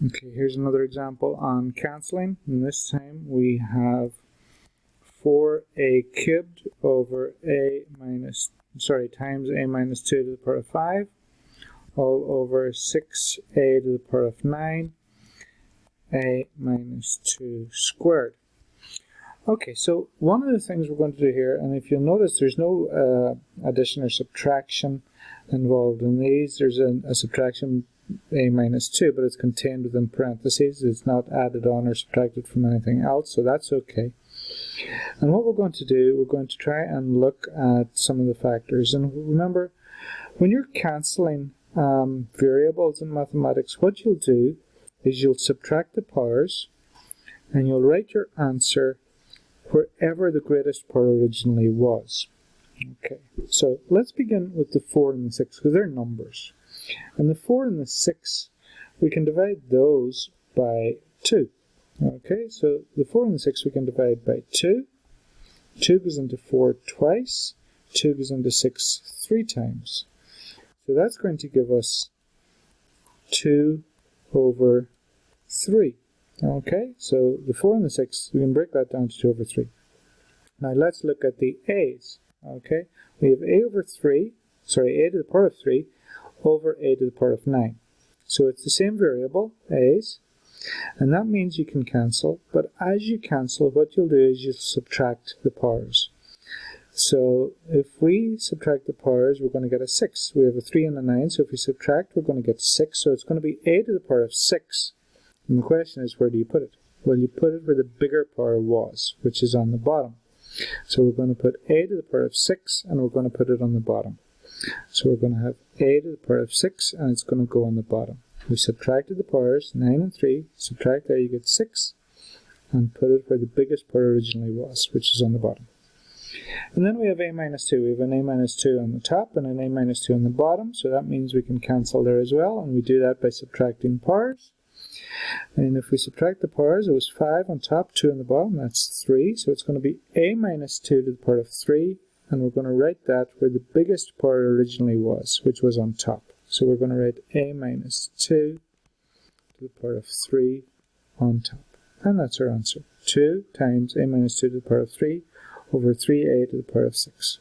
Okay, here's another example on cancelling, and this time we have 4a cubed over times a minus 2 to the power of 5 all over 6a to the power of 9 a minus 2 squared. Okay, so one of the things we're going to do here, and if you'll notice there's no addition or subtraction involved in these. There's a subtraction a minus 2, but it's contained within parentheses. It's not added on or subtracted from anything else, so that's okay. And what we're going to do, we're going to try and look at some of the factors. And remember, when you're cancelling variables in mathematics, what you'll do is you'll subtract the powers and you'll write your answer wherever the greatest power originally was. Okay, so let's begin with the 4 and the 6 because they're numbers. And the 4 and the 6, we can divide those by 2. Okay, so the 4 and the 6 we can divide by 2. 2 goes into 4 twice. 2 goes into 6 3 times. So that's going to give us 2 over 3. Okay, so the 4 and the 6, we can break that down to 2 over 3. Now let's look at the a's. Okay, we have a to the power of 3 over a to the power of 9. So it's the same variable, a's, and that means you can cancel, but as you cancel, what you'll do is you'll subtract the powers. So if we subtract the powers, we're going to get a 6. We have a 3 and a 9, so if we subtract, we're going to get 6, so it's going to be a to the power of 6. And the question is, where do you put it? Well, you put it where the bigger power was, which is on the bottom. So we're going to put a to the power of 6, and we're going to put it on the bottom. So we're going to have a to the power of 6, and it's going to go on the bottom. We subtracted the powers, 9 and 3, subtract there, you get 6, and put it where the biggest power originally was, which is on the bottom. And then we have a minus 2. We have an a minus 2 on the top and an a minus 2 on the bottom, so that means we can cancel there as well, and we do that by subtracting powers. And if we subtract the powers, it was 5 on top, 2 on the bottom, that's 3, so it's going to be a minus 2 to the power of 3, and we're going to write that where the biggest power originally was, which was on top. So we're going to write a minus 2 to the power of 3 on top. And that's our answer. 2 times a minus 2 to the power of 3 over 3a to the power of 6.